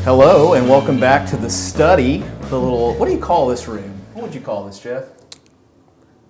Hello and welcome back to the study. The little, what do you call this room? What would you call this, Jeff?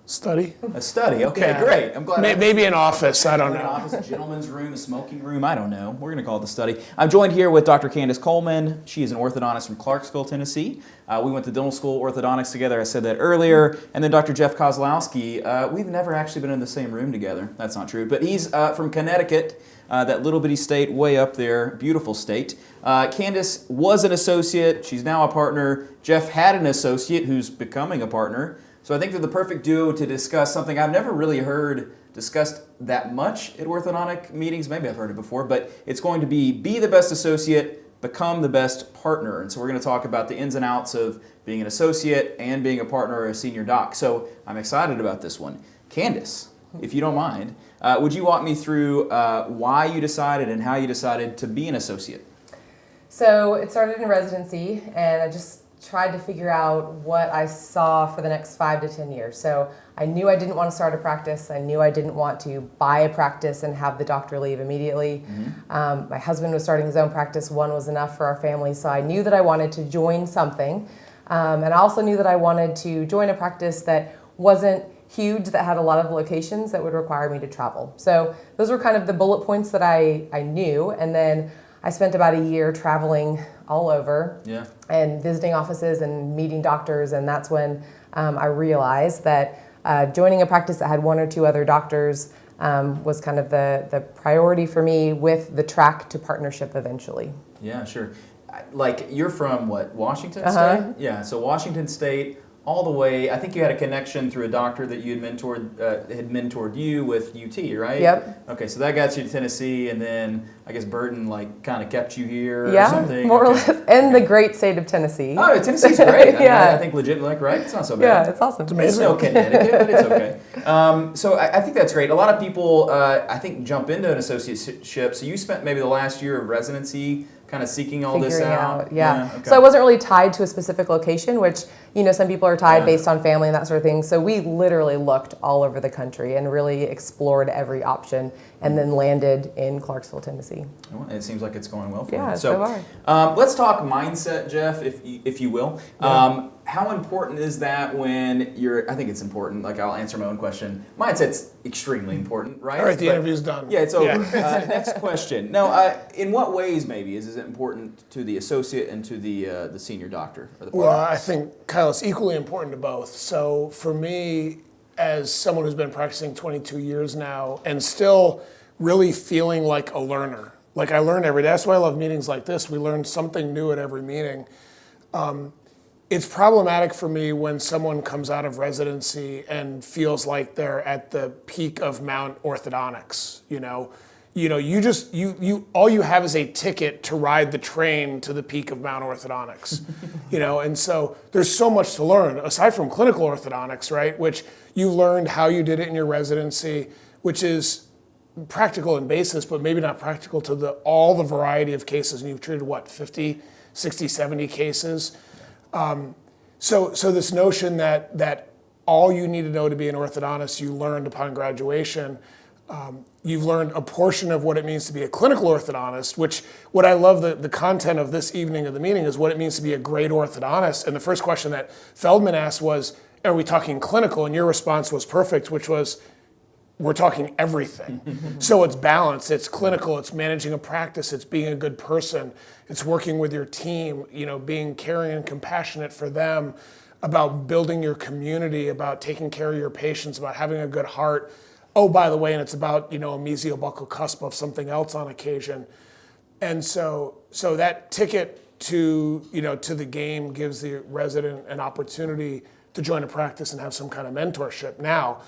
Study. A study. Okay, Yeah. Great. I'm glad. Maybe an office. I don't know. An office, a gentleman's room, a smoking room. I don't know. We're going to call it the study. I'm joined here with Dr. Candice Coleman. She is an orthodontist from Clarksville, Tennessee. We went to dental school orthodontics together. I said that earlier. And then Dr. Jeff Kozlowski. We've never actually been in the same room together. That's not true. But he's from Connecticut. That little bitty state way up there, beautiful state. Candice was an associate. She's now a partner. Jeff had an associate who's becoming a partner. So I think they're the perfect duo to discuss something I've never really heard discussed that much at orthodontic meetings. Maybe I've heard it before, but it's going to be the best associate, become the best partner. And so we're going to talk about the ins and outs of being an associate and being a partner or a senior doc. So I'm excited about this one. Candice, if you don't mind, would you walk me through why you decided and how you decided to be an associate? So it started in residency, and I just tried to figure out what I saw for the next 5 to 10 years. So I knew I didn't want to start a practice. I knew I didn't want to buy a practice and have the doctor leave immediately. My husband was starting his own practice. One was enough for our family. So I knew that I wanted to join something. And I also knew that I wanted to join a practice that wasn't huge, that had a lot of locations that would require me to travel. So those were kind of the bullet points that I knew. And then I spent about a year traveling all over and visiting offices and meeting doctors. And that's when I realized that joining a practice that had 1 or 2 other doctors was kind of the priority for me, with the track to partnership eventually. Yeah, sure. Like, you're from what, Washington State? Yeah, so Washington State all the way. I think you had a connection through a doctor that you had mentored you with UT, right? Yep. Okay, so that got you to Tennessee, and then I guess Burton kind of kept you here or Yeah, something. more or less. And the great state of Tennessee. Oh, Tennessee's great. Yeah. I think legitimately, right? It's not so bad. Yeah, it's awesome. It's amazing. It's no Connecticut, but it's okay. So I think that's great. A lot of people, I think, jump into an associateship. So you spent maybe the last year of residency kind of seeking all this out. Yeah. Okay. So I wasn't really tied to a specific location, which, some people are tied based on family and that sort of thing. So we literally looked all over the country and really explored every option, and then landed in Clarksville, Tennessee. Well, it seems like it's going well for you. Yeah, so far. Let's talk mindset, Jeff, if you will. How important is that when I think it's important, like I'll answer my own question. Mindset's extremely important, right? All right, the interview's done. Yeah, it's over. Next question. No, in what ways maybe is it important to the associate and to the senior doctor? Or the Well, I think, Kyle, it's equally important to both. So for me, as someone who's been practicing 22 years now and still really feeling like a learner, like I learn every day. That's why I love meetings like this. We learn something new at every meeting. It's problematic for me when someone comes out of residency and feels like they're at the peak of Mount Orthodontics. You all you have is a ticket to ride the train to the peak of Mount Orthodontics. And so there's so much to learn aside from clinical orthodontics, right? Which you learned how you did it in your residency, which is practical in basis, but maybe not practical to all the variety of cases. And you've treated 50, 60, 70 cases. So this notion that all you need to know to be an orthodontist you learned upon graduation. You've learned a portion of what it means to be a clinical orthodontist, which what I love the content of this evening of the meeting is what it means to be a great orthodontist. And the first question that Feldman asked was, are we talking clinical? And your response was perfect, which was, we're talking everything. So it's balance, it's clinical, it's managing a practice, it's being a good person, it's working with your team, being caring and compassionate for them, about building your community, about taking care of your patients, about having a good heart. Oh, by the way, and it's about, a mesiobuccal cusp of something else on occasion. And so that ticket to the game gives the resident an opportunity to join a practice and have some kind of mentorship. Now,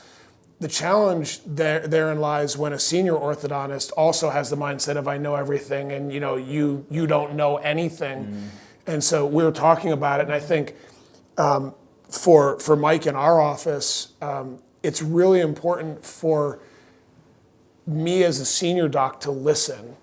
the challenge therein lies when a senior orthodontist also has the mindset of I know everything and you don't know anything. And so we were talking about it, and I think for Mike in our office, it's really important for me as a senior doc to listen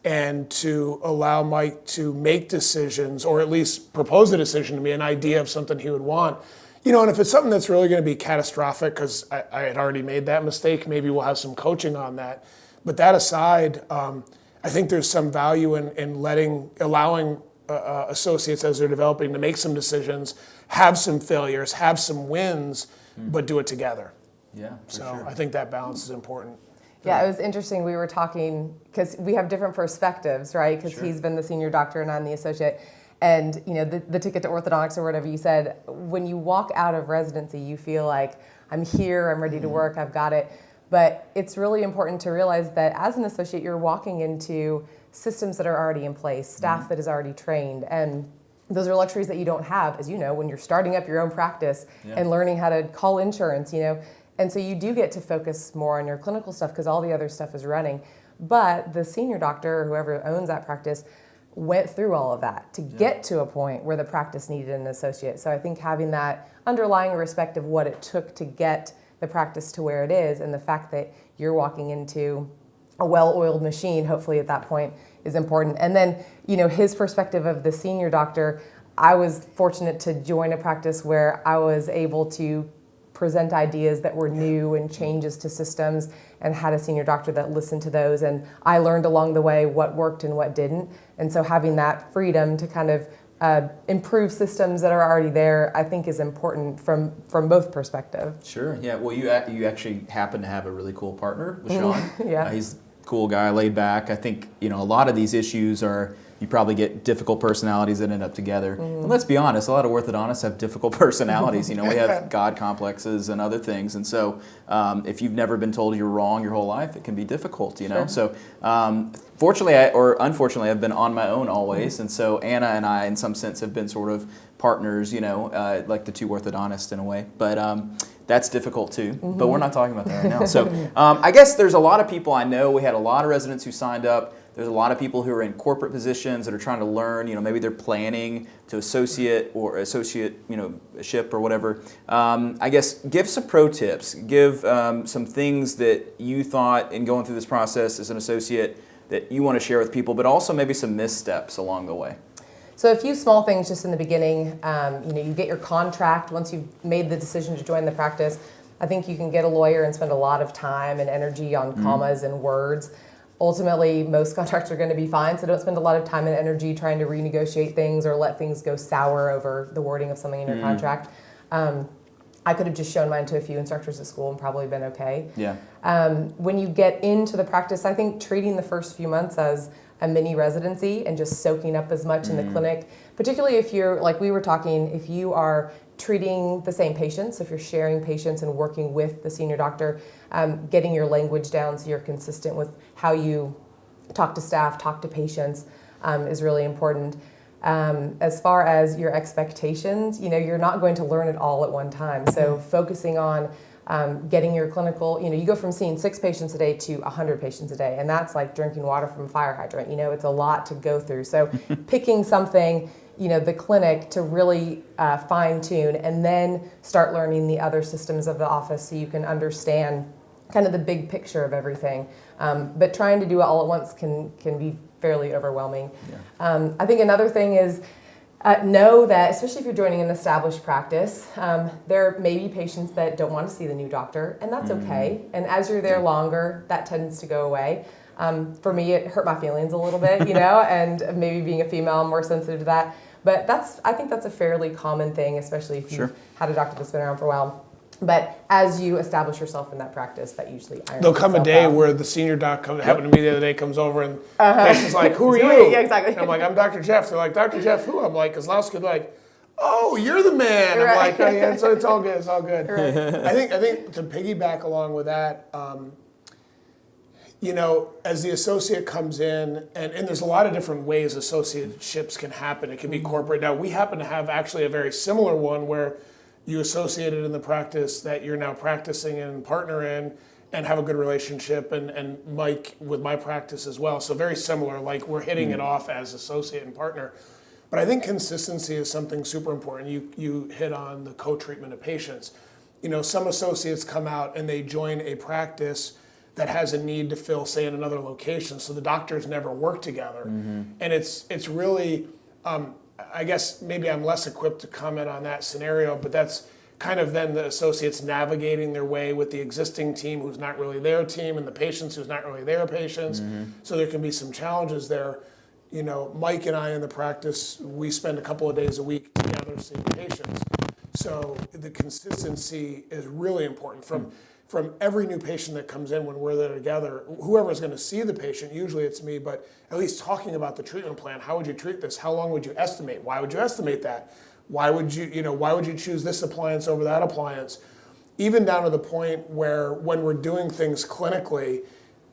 and to allow Mike to make decisions, or at least propose a decision to me, an idea of something he would want. And if it's something that's really going to be catastrophic, because I had already made that mistake, maybe we'll have some coaching on that. But that aside, I think there's some value in allowing associates as they're developing to make some decisions, have some failures, have some wins, but do it together. Yeah, for So sure. I think that balance is important. Yeah, it was interesting. We were talking because we have different perspectives, right? Because Sure. he's been the senior doctor and I'm the associate. And you know, the ticket to orthodontics or whatever you said, when you walk out of residency, you feel like I'm here, I'm ready to work, I've got it. But it's really important to realize that as an associate, you're walking into systems that are already in place, staff that is already trained, and those are luxuries that you don't have, as you know, when you're starting up your own practice and learning how to call insurance, you know. And so you do get to focus more on your clinical stuff because all the other stuff is running. But the senior doctor or whoever owns that practice went through all of that to get to a point where the practice needed an associate. So I think having that underlying respect of what it took to get the practice to where it is, and the fact that you're walking into a well-oiled machine, hopefully at that point, is important. And then, you know, his perspective of the senior doctor, I was fortunate to join a practice where I was able to present ideas that were new and changes to systems, and had a senior doctor that listened to those. And I learned along the way what worked and what didn't. And so having that freedom to kind of improve systems that are already there, I think is important from both perspectives. Sure. Yeah. Well, you actually happen to have a really cool partner with Sean. Yeah. He's a cool guy, laid back. I think, you know, a lot of these issues are, you probably get difficult personalities that end up together. And let's be honest, a lot of orthodontists have difficult personalities. You know, we have God complexes and other things. And so if you've never been told you're wrong your whole life, it can be difficult, you know. So fortunately or unfortunately, I've been on my own always. And so Anna and I, in some sense, have been sort of partners, you know, like the two orthodontists in a way. But that's difficult too. But we're not talking about that right now. So I guess there's a lot of people I know. We had a lot of residents who signed up. There's a lot of people who are in corporate positions that are trying to learn, you know, maybe they're planning to associate, you know, ship or whatever. I guess give some pro tips, give some things that you thought in going through this process as an associate that you want to share with people, but also maybe some missteps along the way. So a few small things just in the beginning. You know, you get your contract once you've made the decision to join the practice. I think you can get a lawyer and spend a lot of time and energy on commas and words. Ultimately, most contracts are going to be fine, so don't spend a lot of time and energy trying to renegotiate things or let things go sour over the wording of something in your contract. I could have just shown mine to a few instructors at school and probably been okay. Yeah. When you get into the practice, I think treating the first few months as a mini residency and just soaking up as much in the clinic, particularly if you're, like we were talking, if you are treating the same patients, if you're sharing patients and working with the senior doctor, getting your language down so you're consistent with how you talk to staff, talk to patients is really important. As far as your expectations, you know, you're not going to learn it all at one time. So focusing on getting your clinical, you know, you go from seeing 6 patients a day to 100 patients a day, and that's like drinking water from a fire hydrant. You know, it's a lot to go through. So picking something, you know, the clinic to really fine tune, and then start learning the other systems of the office so you can understand kind of the big picture of everything. But trying to do it all at once can be fairly overwhelming. Yeah. I think another thing is know that, especially if you're joining an established practice, there may be patients that don't want to see the new doctor, and that's okay. And as you're there longer, that tends to go away. For me, it hurt my feelings a little bit, you know, and maybe being a female, I'm more sensitive to that. But I think that's a fairly common thing, especially if you've had a doctor that's been around for a while. But as you establish yourself in that practice, that usually irons There'll come a day out. where the senior doc happened to me the other day, comes over and the patient's like, who are you? Yeah, exactly. And I'm like, I'm Dr. Jeff. They're like, Dr. Jeff who? I'm like, Kozlowski. They're like, oh, you're the man. I'm like, oh, yeah, so it's all good. It's all good. Right. I think to piggyback along with that, you know, as the associate comes in, and there's a lot of different ways associateships can happen. It can be corporate. Now, we happen to have actually a very similar one where you associated in the practice that you're now practicing and partner in and have a good relationship, and Mike with my practice as well. So very similar, like we're hitting it off as associate and partner. But I think consistency is something super important. You hit on the co-treatment of patients. You know, some associates come out and they join a practice that has a need to fill, say, in another location. So the doctors never work together. And it's really, I guess maybe I'm less equipped to comment on that scenario, but that's kind of then the associates navigating their way with the existing team who's not really their team and the patients who's not really their patients. So there can be some challenges there. Mike and I in the practice, we spend a couple of days a week together seeing patients. So the consistency is really important from every new patient that comes in when we're there together. Whoever's going to see the patient, usually it's me, but at least talking about the treatment plan. How would you treat this? How long would you estimate? Why would you estimate that? Why would you choose this appliance over that appliance? Even down to the point where when we're doing things clinically,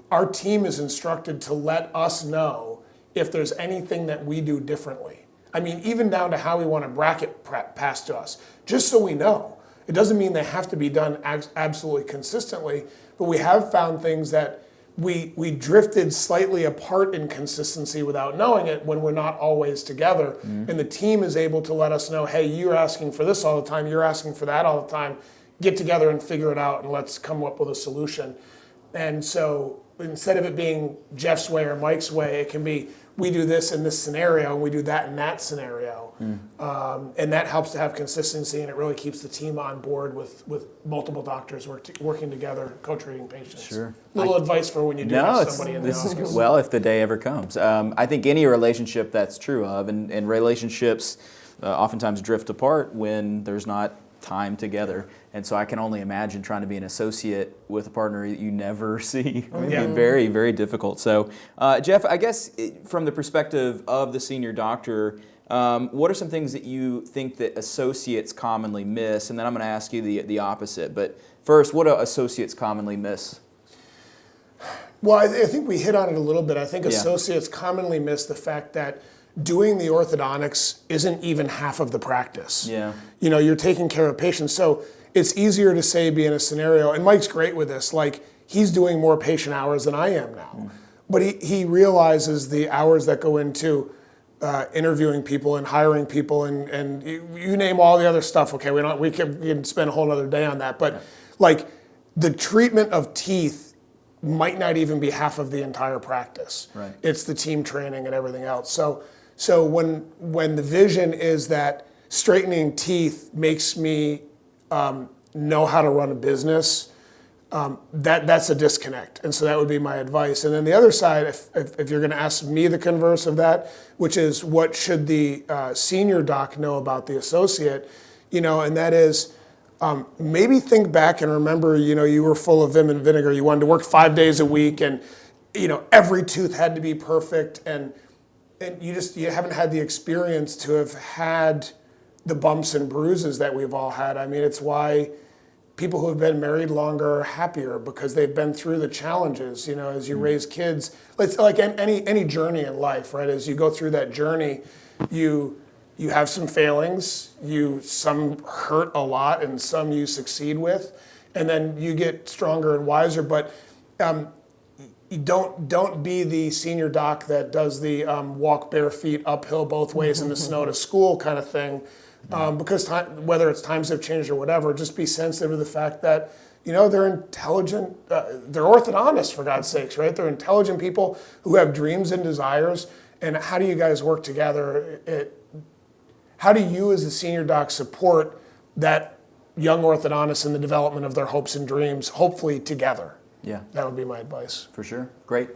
our team is instructed to let us know if there's anything that we do differently. I mean, even down to how we want a bracket passed to us, just so we know. It doesn't mean they have to be done absolutely consistently, but we have found things that we drifted slightly apart in consistency without knowing it when we're not always together. And the team is able to let us know, hey, you're asking for this all the time, you're asking for that all the time. Get together and figure it out, and let's come up with a solution. And so instead of it being Jeff's way or Mike's way, it can be we do this in this scenario and we do that in that scenario. And that helps to have consistency, and it really keeps the team on board with multiple doctors working together, co-treating patients. Sure. Little advice for when you do have somebody in the office. Well, if the day ever comes. I think any relationship that's true of, and relationships oftentimes drift apart when there's not time together. And so I can only imagine trying to be an associate with a partner that you never see. It would be very, very difficult. So, Jeff, I guess from the perspective of the senior doctor, what are some things that you think that associates commonly miss? And then I'm going to ask you the opposite. But first, what do associates commonly miss? Well, I think we hit on it a little bit. I think associates commonly miss the fact that doing the orthodontics isn't even half of the practice. Yeah. You're taking care of patients. So it's easier to say be in a scenario, and Mike's great with this, like he's doing more patient hours than I am now. But he realizes the hours that go into interviewing people and hiring people and you name all the other stuff. Okay, we can spend a whole other day on that. But like the treatment of teeth might not even be half of the entire practice. Right. It's the team training and everything else. So when the vision is that straightening teeth makes me know how to run a business, that's a disconnect. And so that would be my advice. And then the other side, if you're going to ask me the converse of that, which is what should the senior doc know about the associate, and that is maybe think back and remember, you were full of vim and vinegar. You wanted to work 5 days a week, and every tooth had to be perfect, and you haven't had the experience to have had the bumps and bruises that we've all had. I mean, it's why people who have been married longer are happier, because they've been through the challenges. As you raise kids, it's like any journey in life, right? As you go through that journey, you have some failings, some hurt a lot, and some you succeed with, and then you get stronger and wiser. But you don't be the senior doc that does the walk bare feet uphill both ways in the snow to school kind of thing, because whether it's times have changed or whatever, just be sensitive to the fact that they're intelligent, they're orthodontists, for God's sakes, right? They're intelligent people who have dreams and desires. And how do you guys work together? How do you as a senior doc support that young orthodontist in the development of their hopes and dreams, hopefully together? Yeah. That would be my advice. For sure. Great.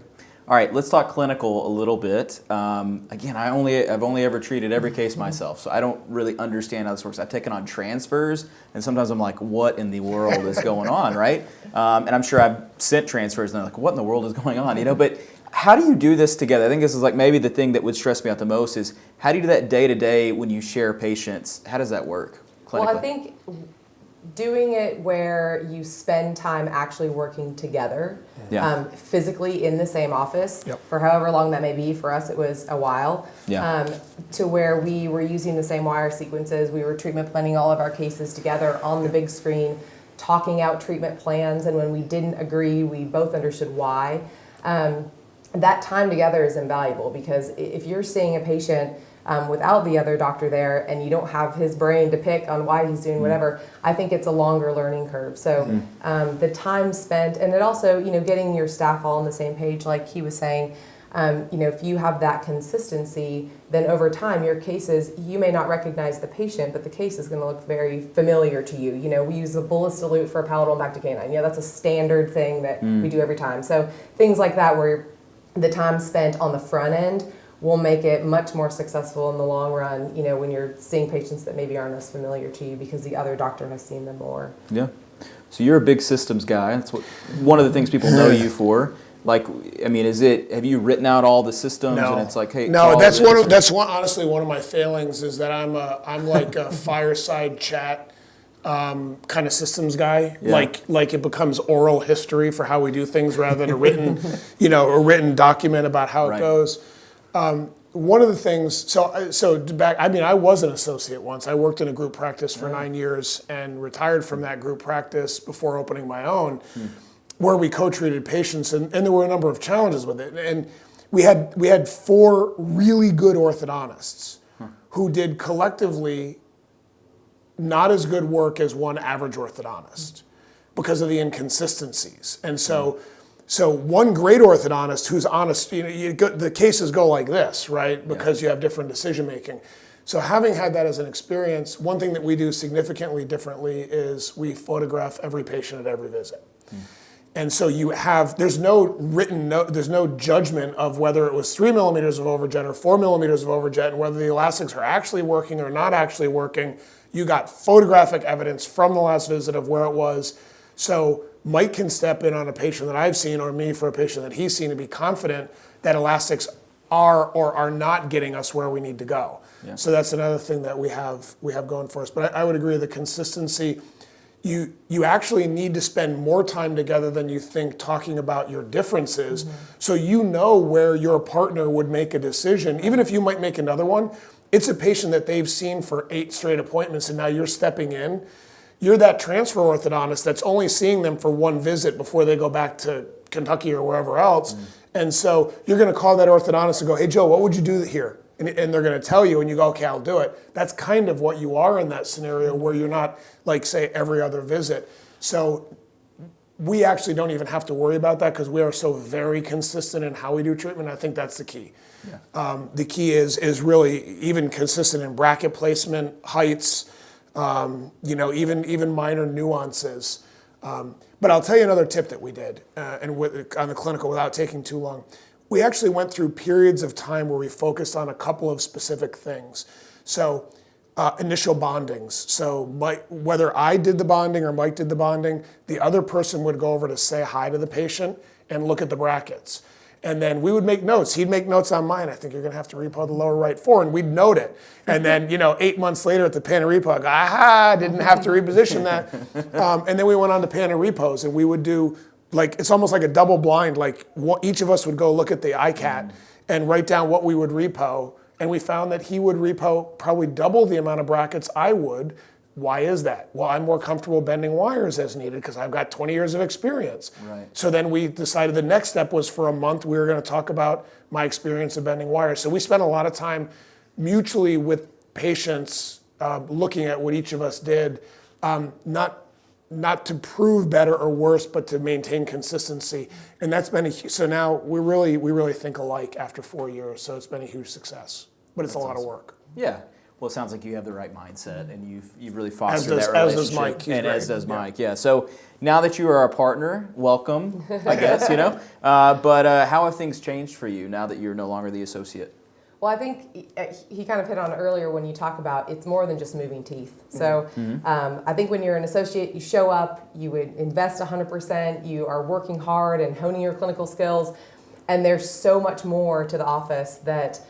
All right, let's talk clinical a little bit. Again, I've only ever treated every case myself, so I don't really understand how this works. I've taken on transfers, and sometimes I'm like, what in the world is going on, right? And I'm sure I've sent transfers, and they're like, what in the world is going on, But how do you do this together? I think this is like maybe the thing that would stress me out the most is how do you do that day to day when you share patients? How does that work clinically? Well, I think doing it where you spend time actually working together, physically in the same office for however long that may be. For us, it was a while. To where we were using the same wire sequences, we were treatment planning all of our cases together on the big screen, talking out treatment plans, and when we didn't agree, we both understood why. That time together is invaluable, because if you're seeing a patient without the other doctor there and you don't have his brain to pick on why he's doing whatever, I think it's a longer learning curve. So the time spent, and it also, getting your staff all on the same page, like he was saying, if you have that consistency, then over time your cases, you may not recognize the patient, but the case is going to look very familiar to you. We use the bullous dilute for a palatal and back to canine. That's a standard thing that we do every time. So things like that, where the time spent on the front end will make it much more successful in the long run, you know, when you're seeing patients that maybe aren't as familiar to you because the other doctor has seen them more. Yeah. So you're a big systems guy. That's what one of the things people know you for. Like, I mean, have you written out all the systems and it's like, hey, no, honestly one of my failings is that I'm like a fireside chat kind of systems guy. Yeah. Like it becomes oral history for how we do things rather than a written, a written document about how it goes. One of the things, I was an associate once. I worked in a group practice for 9 years and retired from that group practice before opening my own, where we co-treated patients, and there were a number of challenges with it. And we had 4 really good orthodontists who did collectively not as good work as one average orthodontist because of the inconsistencies. And so one great orthodontist who's honest, the cases go like this, right? Because you have different decision making. So having had that as an experience, one thing that we do significantly differently is we photograph every patient at every visit. And so there's no judgment of whether it was 3 millimeters of overjet or 4 millimeters of overjet and whether the elastics are actually working or not actually working. You got photographic evidence from the last visit of where it was. So Mike can step in on a patient that I've seen or me for a patient that he's seen and be confident that elastics are or are not getting us where we need to go. Yeah. So that's another thing that we have going for us. But I would agree the consistency. You actually need to spend more time together than you think talking about your differences. So you know where your partner would make a decision. Even if you might make another one, it's a patient that they've seen for 8 straight appointments and now you're stepping in. You're that transfer orthodontist that's only seeing them for 1 visit before they go back to Kentucky or wherever else. And so you're gonna call that orthodontist and go, hey Joe, what would you do here? And they're going to tell you, and you go, okay, I'll do it. That's kind of what you are in that scenario where you're not, like, say, every other visit. So we actually don't even have to worry about that because we are so very consistent in how we do treatment. I think that's the key. Yeah. The key is really even consistent in bracket placement, heights, even minor nuances. But I'll tell you another tip that we did on the clinical without taking too long. We actually went through periods of time where we focused on a couple of specific things. So initial bondings. So whether I did the bonding or Mike did the bonding, the other person would go over to say hi to the patient and look at the brackets. And then we would make notes. He'd make notes on mine. I think you're going to have to repo the lower right 4, and we'd note it. And then, 8 months later at the pan and repo, I go, aha, didn't have to reposition that. And then we went on to pan and repos, and we would do, it's almost like a double blind. Each of us would go look at the ICAT and write down what we would repo. And we found that he would repo probably double the amount of brackets I would. Why is that? Well, I'm more comfortable bending wires as needed because I've got 20 years of experience. Right. So then we decided the next step was for a month we were going to talk about my experience of bending wires. So we spent a lot of time mutually with patients looking at what each of us did, not to prove better or worse, but to maintain consistency. And that's been so now we really think alike after 4 years. So it's been a huge success, but it's a lot of work. Yeah. Well, it sounds like you have the right mindset, and you've really fostered that relationship. As does Mike. As does Mike. Yeah. So now that you are our partner, welcome. I guess But how have things changed for you now that you're no longer the associate? Well, I think he kind of hit on it earlier when you talk about it's more than just moving teeth. So I think when you're an associate, you show up, you would invest 100%, you are working hard and honing your clinical skills, and there's so much more to the office that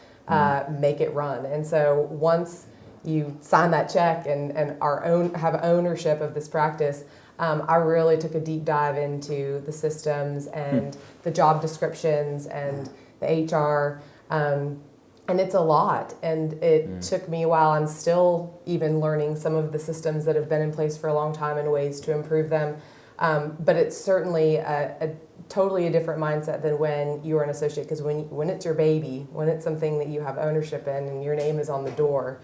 make it run. And so once you sign that check and have ownership of this practice, I really took a deep dive into the systems and the job descriptions and the HR. And it's a lot, and it took me a while. I'm still even learning some of the systems that have been in place for a long time and ways to improve them. But it's certainly a totally a different mindset than when you are an associate, because when it's your baby, when it's something that you have ownership in and your name is on the door,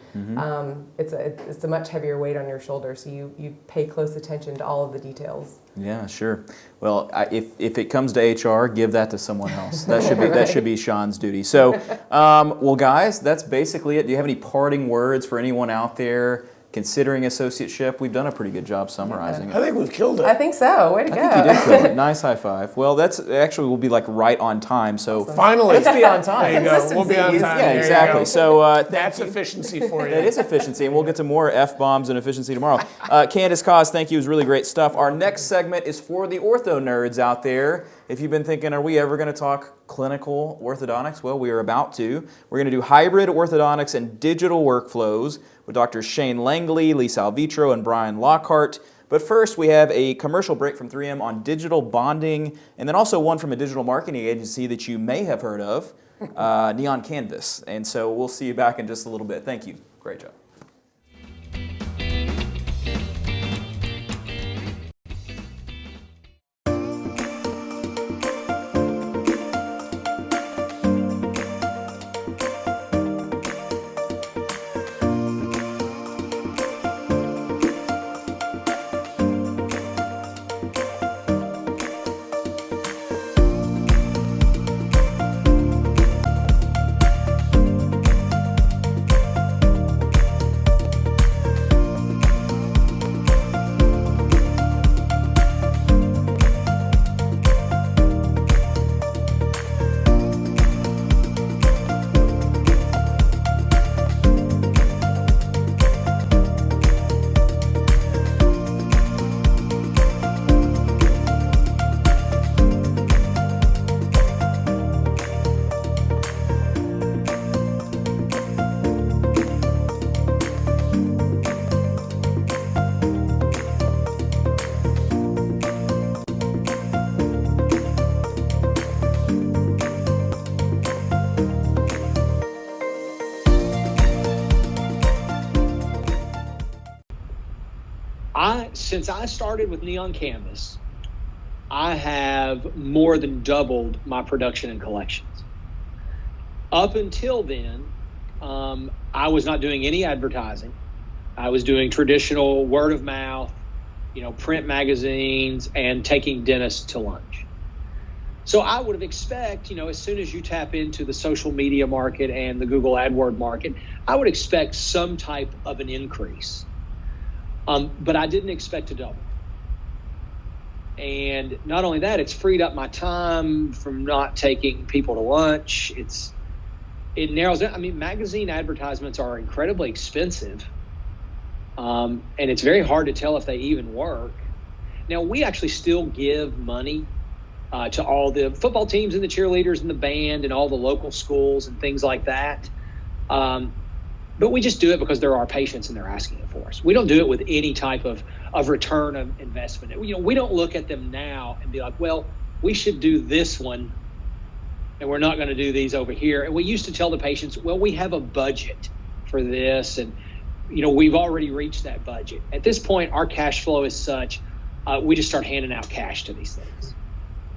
it's a much heavier weight on your shoulders. So you pay close attention to all of the details. Yeah, sure. Well, if it comes to HR, give that to someone else. That should be that should be Sean's duty. So, well, guys, that's basically it. Do you have any parting words for anyone out there considering associateship. We've done a pretty good job summarizing it. I think we've killed it. I think so. Way to go. I think you did kill it. Nice high five. Well, that's actually will be like right on time. So Finally. Let's be on time. There you go. We'll be on time. yeah, There you exactly. go. So That's efficiency for you. it is efficiency, and we'll get to more F-bombs and efficiency tomorrow. Candice, Koz, thank you. It was really great stuff. Our next segment is for the ortho nerds out there. If you've been thinking, are we ever going to talk clinical orthodontics? Well, we are about to. We're going to do hybrid orthodontics and digital workflows with Drs. Shane Langley, Lisa Alvetro, and Bryan Lockhart. But first, we have a commercial break from 3M on digital bonding, and then also one from a digital marketing agency that you may have heard of, Neon Canvas. And so we'll see you back in just a little bit. Thank you. Great job. Since I started with Neon Canvas, I have more than doubled my production and collections. Up until then, I was not doing any advertising. I was doing traditional word of mouth, print magazines, and taking dentists to lunch. So I would have expect, as soon as you tap into the social media market and the Google AdWord market, I would expect some type of an increase. But I didn't expect to double. And not only that, it's freed up my time from not taking people to lunch. It narrows down. I mean, magazine advertisements are incredibly expensive. And it's very hard to tell if they even work. Now, we actually still give money to all the football teams and the cheerleaders and the band and all the local schools and things like that. But we just do it because they're our patients and they're asking it for us. We don't do it with any type of return of investment. We don't look at them now and be like, well, we should do this one and we're not going to do these over here. And we used to tell the patients, well, we have a budget for this and, we've already reached that budget. At this point, our cash flow is such, we just start handing out cash to these things.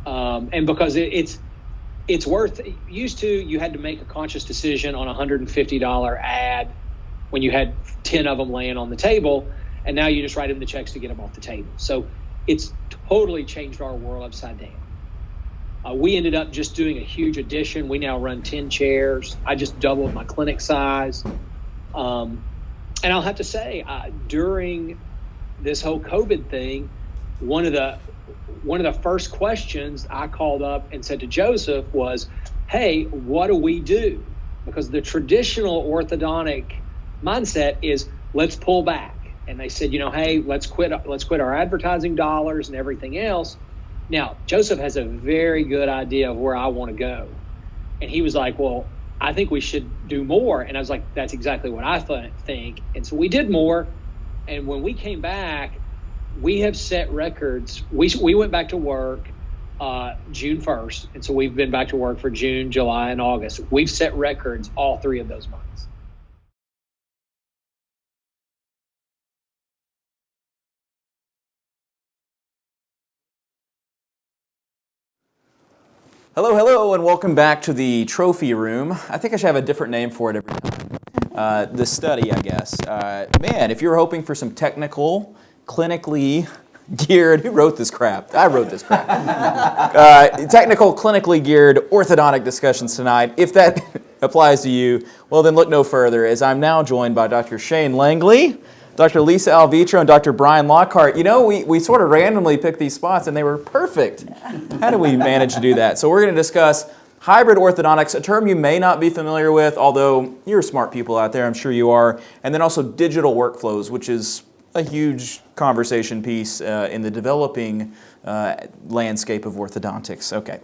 And because it's worth, used to, you had to make a conscious decision on a $150 ad when you had 10 of them laying on the table, and now you just write them the checks to get them off the table. So it's totally changed our world upside down. We ended up just doing a huge addition. We now run 10 chairs. I just doubled my clinic size. And I'll have to say, during this whole COVID thing, one of the first questions I called up and said to Joseph was, hey, what do we do? Because the traditional orthodontic mindset is let's pull back. And they said, hey, let's quit our advertising dollars and everything else. Now, Joseph has a very good idea of where I want to go. And he was like, well, I think we should do more. And I was like, that's exactly what I think. And so we did more. And when we came back, we have set records. We went back to work June 1st. And so we've been back to work for June, July, and August. We've set records all 3 of those months. Hello, and welcome back to the trophy room. I think I should have a different name for it every time. The study, I guess. Man, if you're hoping for some technical, clinically geared, who wrote this crap? I wrote this crap. Technical, clinically geared orthodontic discussions tonight. If that applies to you, well then look no further, as I'm now joined by Dr. Shane Langley, Dr. Lisa Alvetro and Dr. Bryan Lockhart. You know, we sort of randomly picked these spots and they were perfect. How did we manage to do that? So we're going to discuss hybrid orthodontics, a term you may not be familiar with, although you're smart people out there, I'm sure you are. And then also digital workflows, which is a huge conversation piece in the developing landscape of orthodontics. Okay,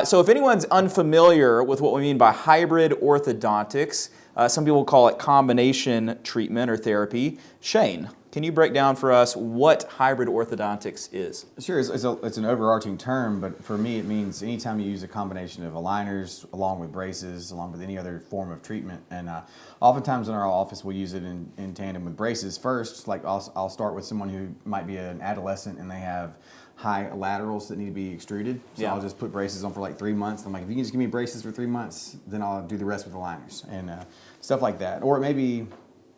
so if anyone's unfamiliar with what we mean by hybrid orthodontics, some people call it combination treatment or therapy. Shane, can you break down for us what hybrid orthodontics is? Sure, it's an overarching term, but for me it means anytime you use a combination of aligners along with braces, along with any other form of treatment. And oftentimes in our office we'll use it in tandem with braces first. Like I'll start with someone who might be an adolescent and they have high laterals that need to be extruded. So I'll just put braces on for like 3 months. I'm like, if you can just give me braces for 3 months, then I'll do the rest with aligners and stuff like that. Or it may be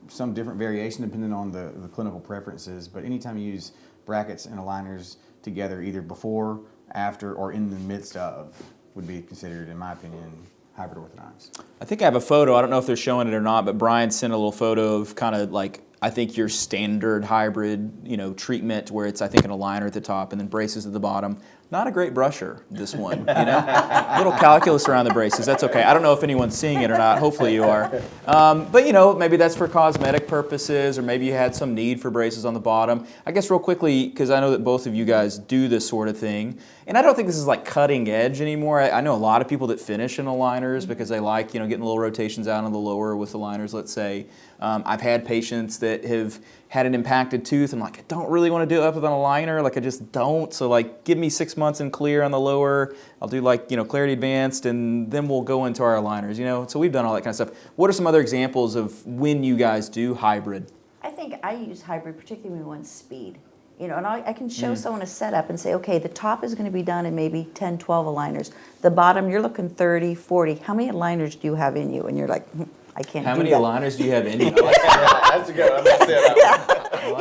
some different variation depending on the clinical preferences, but anytime you use brackets and aligners together, either before, after, or in the midst of, would be considered, in my opinion, hybrid orthodontics. I think I have a photo, I don't know if they're showing it or not, but Bryan sent a little photo of kind of like, I think your standard hybrid, treatment where it's, I think, an aligner at the top and then braces at the bottom. Not a great brusher, this one, A little calculus around the braces, that's okay. I don't know if anyone's seeing it or not, hopefully you are. But maybe that's for cosmetic purposes, or maybe you had some need for braces on the bottom. I guess real quickly, because I know that both of you guys do this sort of thing, and I don't think this is like cutting edge anymore. I know a lot of people that finish in aligners because they like, getting little rotations out on the lower with aligners, let's say. I've had patients that have had an impacted tooth and like, I don't really want to do it up with an aligner, like I just don't. So like, give me 6 months in clear on the lower. I'll do like, Clarity Advanced, and then we'll go into our aligners, So we've done all that kind of stuff. What are some other examples of when you guys do hybrid? I think I use hybrid particularly when we want speed. And I can show someone a setup and say, okay, the top is going to be done in maybe 10, 12 aligners. The bottom, you're looking 30, 40. How many aligners do you have in you? And you're like, I can't do that. How many aligners do you have in you? That's a good one.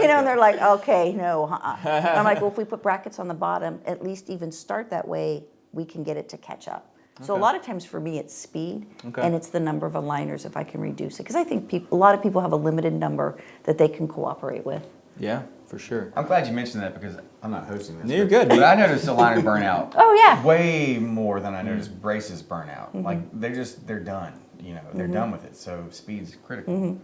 And they're like, okay, no. I'm like, well, if we put brackets on the bottom, at least even start that way, we can get it to catch up. So a lot of times for me, it's speed, and it's the number of aligners if I can reduce it. Because I think a lot of people have a limited number that they can cooperate with. Yeah, for sure. I'm glad you mentioned that because I'm not hosting this. You're good. But I noticed aligners burn out. Oh, yeah. Way more than I noticed braces burn out. Like they're done. They're done with it. So speed's critical.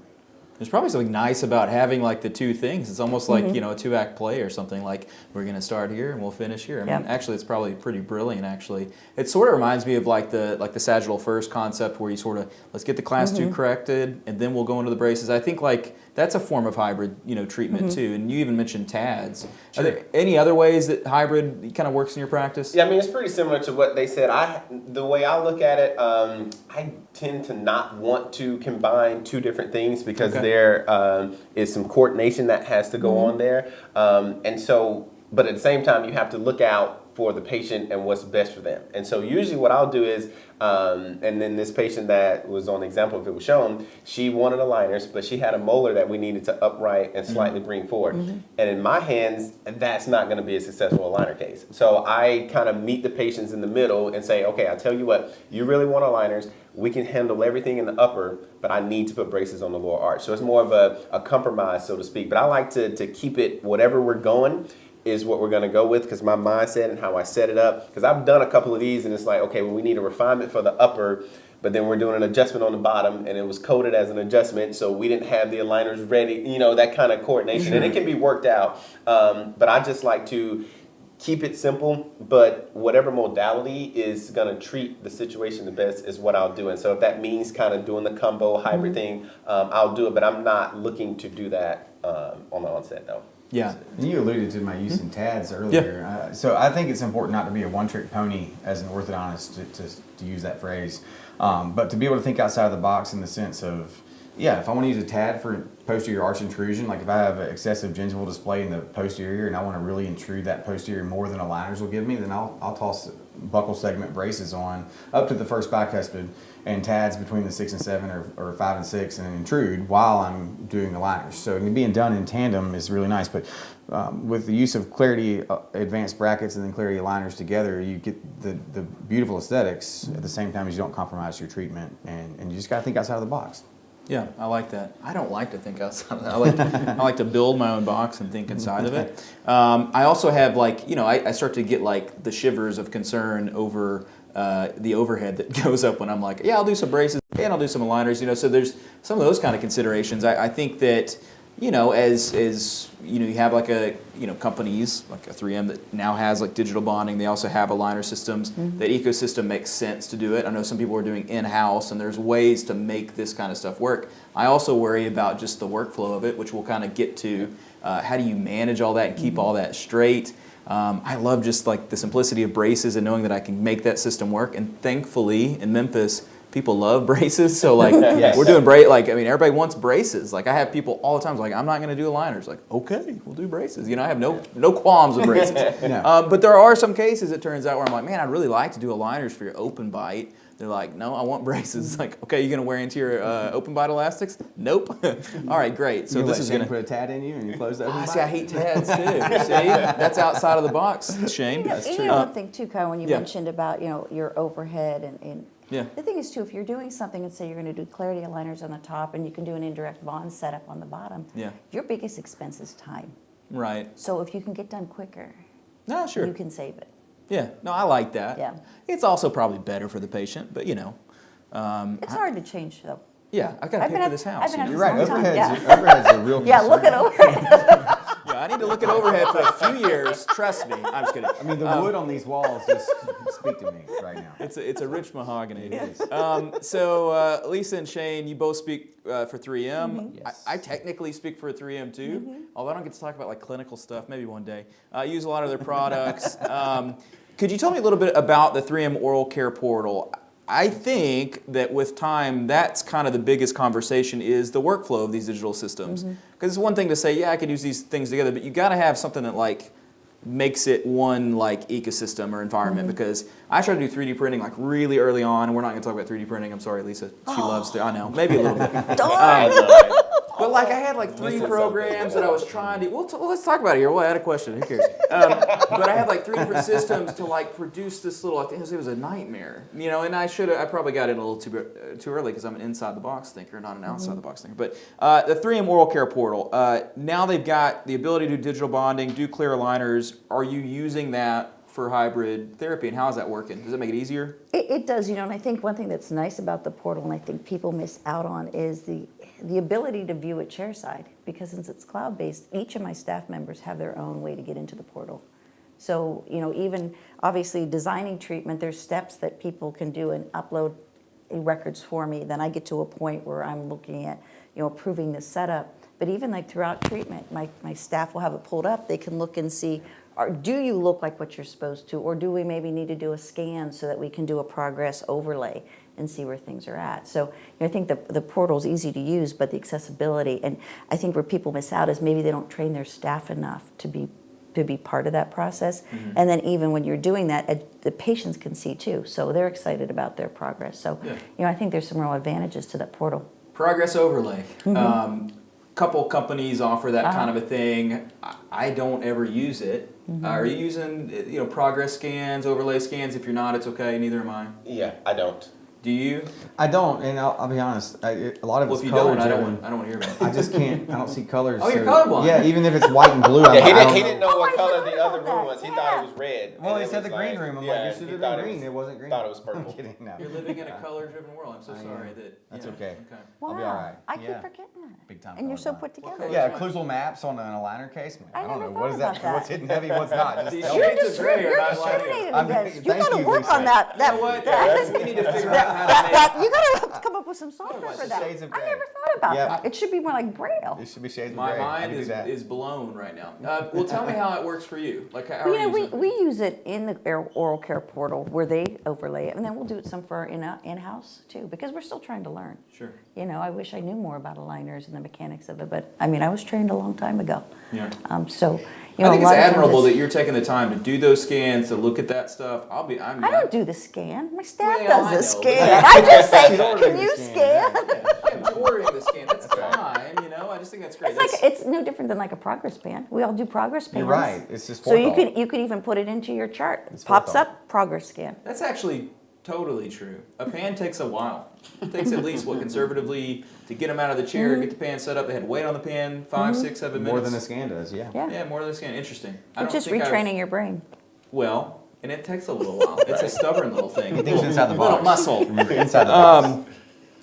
There's probably something nice about having like the two things. It's almost like, a two-act play or something, like we're going to start here and we'll finish here. I mean, actually, it's probably pretty brilliant, actually. It sort of reminds me of like the sagittal first concept where you sort of, let's get the class 2 corrected and then we'll go into the braces. I think like that's a form of hybrid, treatment too. And you even mentioned TADS. Sure. Are there any other ways that hybrid kind of works in your practice? Yeah, I mean, it's pretty similar to what they said. The way I look at it, I tend to not want to combine two different things because there is some coordination that has to go on there. But at the same time, you have to look out for the patient and what's best for them. And so usually what I'll do is, and then this patient that was on the example, if it was shown, she wanted aligners, but she had a molar that we needed to upright and slightly bring forward. And in my hands, that's not going to be a successful aligner case. So I kind of meet the patients in the middle and say, okay, I'll tell you what, you really want aligners. We can handle everything in the upper, but I need to put braces on the lower arch. So it's more of a compromise, so to speak. But I like to keep it, whatever we're going, is what we're going to go with, because my mindset and how I set it up, because I've done a couple of these and it's like, okay, well, we need a refinement for the upper, but then we're doing an adjustment on the bottom and it was coded as an adjustment, so we didn't have the aligners ready, that kind of coordination. And it can be worked out, but I just like to keep it simple, but whatever modality is going to treat the situation the best is what I'll do. And so if that means kind of doing the combo hybrid thing, I'll do it, but I'm not looking to do that on the onset though. Yeah. And you alluded to my use in TADS earlier. Yeah. So I think it's important not to be a one-trick pony as an orthodontist, to use that phrase, but to be able to think outside of the box in the sense of, if I want to use a TAD for posterior arch intrusion, like if I have an excessive gingival display in the posterior and I want to really intrude that posterior more than aligners will give me, then I'll toss buccal segment braces on up to the first bicuspid and TADs between the 6 and 7 or 5 and 6 and intrude while I'm doing aligners. So being done in tandem is really nice, but with the use of Clarity Advanced brackets and then Clarity aligners together, you get the beautiful aesthetics at the same time as you don't compromise your treatment, and you just got to think outside of the box. Yeah, I like that. I don't like to think outside of that. I like to build my own box and think inside of it. I also have I start to get like the shivers of concern over the overhead that goes up when I'm like, yeah, I'll do some braces and I'll do some aligners. So there's some of those kind of considerations. I think that as you have like companies like a 3M that now has like digital bonding. They also have aligner systems. That ecosystem makes sense to do it. I know some people are doing in-house, and there's ways to make this kind of stuff work. I also worry about just the workflow of it, which we'll kind of get to. How do you manage all that and keep all that straight? I love just like the simplicity of braces and knowing that I can make that system work. And thankfully in Memphis, people love braces, so like we're doing everybody wants braces. Like I have people all the time like, I'm not going to do aligners. Like, okay, we'll do braces. I have no qualms with braces. But there are some cases, it turns out, where I'm like, man, I'd really like to do aligners for your open bite. They're like, no, I want braces. It's like, okay, you going to wear into your open bite elastics? Nope. All right, great. So this is going to put a tat in you and you close the open bite? See, I hate tats too. See, that's outside of the box, Shane. That's true. One thing too, Kyle, when you mentioned about your overhead and the thing is too, if you're doing something and say you're going to do clarity aligners on the top and you can do an indirect bond setup on the bottom, your biggest expense is time. Right. So if you can get done quicker, you can save it. Yeah, no, I like that. Yeah. It's also probably better for the patient, but it's hard to change though. Yeah, I got to pay for this house. I've been You're right, overhead's a real concern. Yeah, look at overhead. I need to look at overhead for a few years. Trust me. I'm just kidding. I mean, the wood on these walls just speak to me right now. It's a rich mahogany. It is. So Lisa and Shane, you both speak for 3M. Yes. I technically speak for 3M too, although I don't get to talk about like clinical stuff. Maybe one day. I use a lot of their products. Could you tell me a little bit about the 3M Oral Care Portal? I think that with time, that's kind of the biggest conversation is the workflow of these digital systems. Because it's one thing to say, yeah, I could use these things together, but you got to have something that like makes it one like ecosystem or environment. Because I tried to do 3D printing like really early on, and we're not going to talk about 3D printing. I'm sorry, Lisa. She loves to. I know, maybe a little bit. But like I had like 3 programs that I was trying to. Well, let's talk about it here. Well, I had a question. Who cares? But I had like 3 different systems to like produce this little. I think it was a nightmare. And I probably got in a little too early because I'm an inside the box thinker, not an outside the box thinker. But the 3M Oral Care Portal. Now they've got the ability to do digital bonding, do clear aligners. Are you using that for hybrid therapy, and how is that working? Does it make it easier? It does, and I think one thing that's nice about the portal, and I think people miss out on, is the ability to view it chairside, because since it's cloud-based, each of my staff members have their own way to get into the portal. So, even obviously designing treatment, there's steps that people can do and upload records for me. Then I get to a point where I'm looking at, approving the setup. But even like throughout treatment, my staff will have it pulled up. They can look and see, do you look like what you're supposed to, or do we maybe need to do a scan so that we can do a progress overlay and see where things are at? So I think the portal's easy to use, but the accessibility, and I think where people miss out is maybe they don't train their staff enough to be part of that process. And then even when you're doing that, the patients can see too, so they're excited about their progress. So I think there's some real advantages to that portal. Progress overlay. Couple companies offer that kind of a thing. I don't ever use it. Are you using progress scans, overlay scans? If you're not, it's okay. Neither am I. Yeah, I don't. Do you? I don't, and I'll be honest. A lot of Well, it's if you color don't, I driven. don't want to hear about it. I just can't. I don't see colors. Oh, you're so- colorblind. Yeah, even if it's white and blue. Yeah, he I didn't know what I color forgot the other about room that. was. He thought it was red. Well, and he it said was the green room. I'm like, yeah, you should he have thought done green. It wasn't green. Thought it was purple. I'm kidding. No. You're living in a color-driven world. I'm so I sorry am. that. That's okay. Wow, I'll be all right. I keep Yeah. forgetting that. Big time And you're so colorblind. put together. color? Yeah, occlusal maps on an aligner case. Man, I I don't never know what is thought that. about What's that. hidden heavy, what's not. Just These tell shades me. of gray are You're not like discriminated I'm- against. You thank got to you, work Lisa. on that. You know what? We need to figure out how to make. You got to come up with some software What's for the that. shades of I gray? never thought about Yeah. that. It should be more like Braille. It should be shades of My gray. I mind can do that. is blown right now. Well, tell me how it works for you. Like how are You know, you using it? we use it in the oral care portal where they overlay it, and then we'll do it some for our in-house too, because we're still trying to learn. Sure. I wish I knew more about aligners and the mechanics of it, but I mean, I was trained a long time ago. Yeah. So, I think a it's lot of admirable times that you're taking the time to do those scans, to look at that stuff. I don't do the scan. My staff Well, I does the know, scan. but- I just say, She's ordering can the you scan, scan? I'm ordering the scan. That's fine. I just think that's great. It's no different than like a progress pan. We all do progress pans. You're right. It's just So you forethought. could even put it into your chart. It's Pops forethought. up progress scan. That's actually totally true. A pan takes a while. It takes at least, what, conservatively, to get them out of the chair, get the pan set up, they had to wait on the pan 5, 6, 7 minutes. More than a scan does, yeah. Yeah, more than a scan. Interesting. I It's don't just think retraining your brain. Well, and it takes a little while. It's a stubborn little thing. Things inside the Little box. muscle. Inside the box.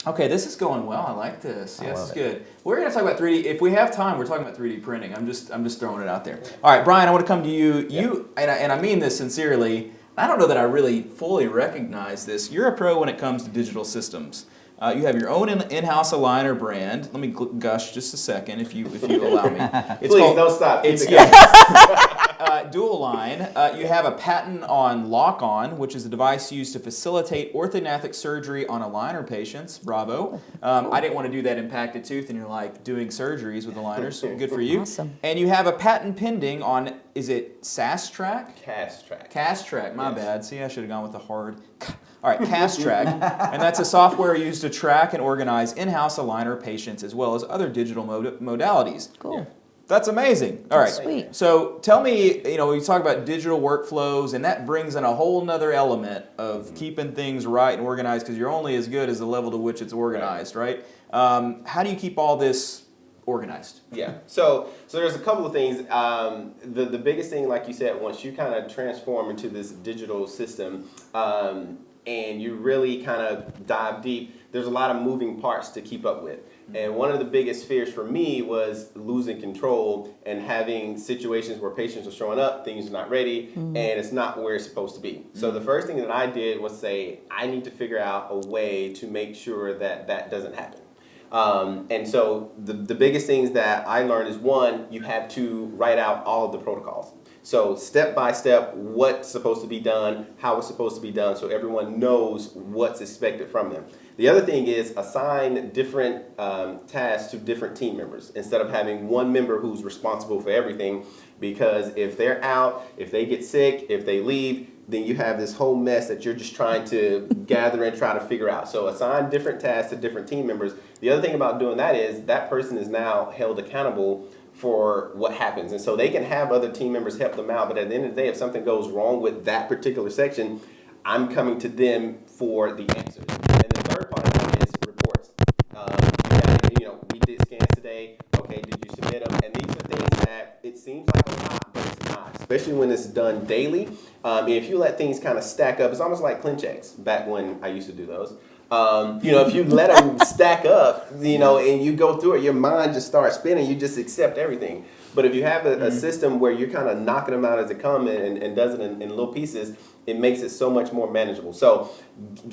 Okay, this is going well. I like this. Yes, love it's it. good. We're going to talk about 3D. If we have time, we're talking about 3D printing. I'm just throwing it out there. All right, Bryan, I want to come to you. You and I mean this sincerely. I don't know that I really fully recognize this. You're a pro when it comes to digital systems. You have your own in-house aligner brand. Let me gush just a second, if you allow me. It's Please don't stop. Keep It's it going. Dual line. You have a patent on Lock-On, which is a device used to facilitate orthodontic surgery on aligner patients. Bravo. I didn't want to do that impacted tooth, and you're like doing surgeries with aligners. So good for you. Awesome. And you have a patent pending on, is it SAS Track? Cast track. Cast Track, my Yes. bad. See, I should have gone with the hard. All right, Cast Track, and that's a software used to track and organize in-house aligner patients as well as other digital modalities. Cool. That's amazing. All right. Sweet. So tell me, we talk about digital workflows, and that brings in a whole nother element of keeping things right and organized, because you're only as good as the level to which it's organized, right? How do you keep all this organized? Yeah. So there's a couple of things. The biggest thing, like you said, once you kind of transform into this digital system, and you really kind of dive deep, there's a lot of moving parts to keep up with. And one of the biggest fears for me was losing control and having situations where patients are showing up, things are not ready, and it's not where it's supposed to be. So the first thing that I did was say, I need to figure out a way to make sure that that doesn't happen. And so the biggest things that I learned is, one, you have to write out all of the protocols. So step by step, what's supposed to be done, how it's supposed to be done, so everyone knows what's expected from them. The other thing is assign different tasks to different team members instead of having one member who's responsible for everything, because if they're out, if they get sick, if they leave, then you have this whole mess that you're just trying to gather and try to figure out. So assign different tasks to different team members. The other thing about doing that is that person is now held accountable for what happens. And so they can have other team members help them out, but at the end of the day, if something goes wrong with that particular section, I'm coming to them for the answers. And the third part of that is reports. We did scans today. Okay, did you submit them? And these are things that it seems like a lot, but it's not. Especially when it's done daily. If you let things kind of stack up, it's almost like clean checks back when I used to do those. If you let them stack up, and you go through it, your mind just starts spinning. You just accept everything. But if you have a system where you're kind of knocking them out as they come and does it in little pieces, it makes it so much more manageable. So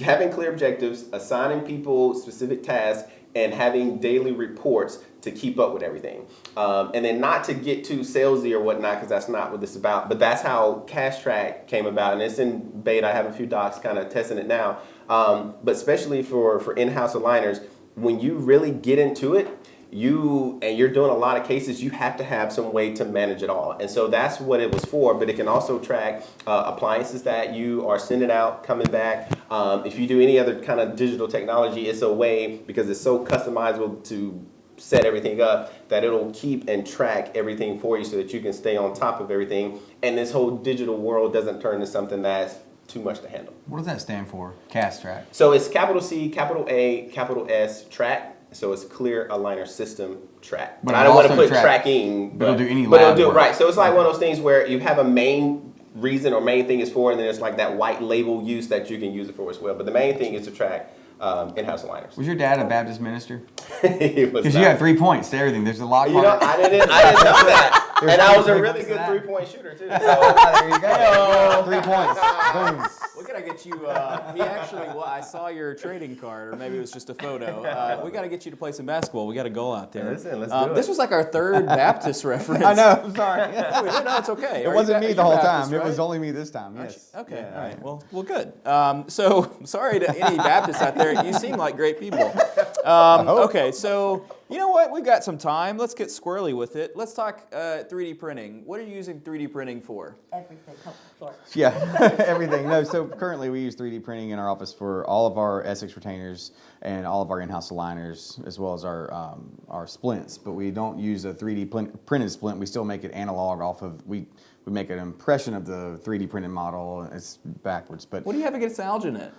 having clear objectives, assigning people specific tasks, and having daily reports to keep up with everything. And then not to get too salesy or whatnot, because that's not what this is about, but that's how Cast Track came about, and it's in beta. I have a few docs kind of testing it now. But especially for in-house aligners, when you really get into it, you're doing a lot of cases, you have to have some way to manage it all. And so that's what it was for, but it can also track appliances that you are sending out, coming back. If you do any other kind of digital technology, it's a way, because it's so customizable to set everything up, that it'll keep and track everything for you so that you can stay on top of everything. And this whole digital world doesn't turn into something that's too much to handle. What does that stand for? Cast Track. So it's capital C, capital A, capital S, track. So it's Clear Aligner System Track. But I don't want to also put tracking. But it'll do any But it'll lab do it work. right. So it's like one of those things where you have a main reason or main thing is for, and then there's like that white label use that you can use it for as well. But the main thing is to track in-house aligners. Was your dad a Baptist minister? It was Because you not. got 3 points to everything. There's a lot. I didn't know that. And I was a really good that. 3-point shooter too. So. There you go. 3 points. Boom. We gotta get you. He actually. Well, I saw your trading card, or maybe it was just a photo. We gotta get you to play some basketball. We got a goal out there. Listen, let's do it. This was like our third Baptist reference. I know. I'm sorry. No, it's okay. It wasn't me the whole time. It was only me this time. Yes. Okay. Yeah, All right. Well, good. So sorry to any Baptists out there. You seem like great people. Okay. So you know what? We've got some time. Let's get squirrely with it. Let's talk 3D printing. What are you using 3D printing for? Everything. Yeah, everything. No, so currently we use 3D printing in our office for all of our Essex retainers and all of our in-house aligners, as well as our splints. But we don't use a 3D printed splint. We still make it analog off of, we we make an impression of the 3D printed model. It's backwards, but What do you have against alginate?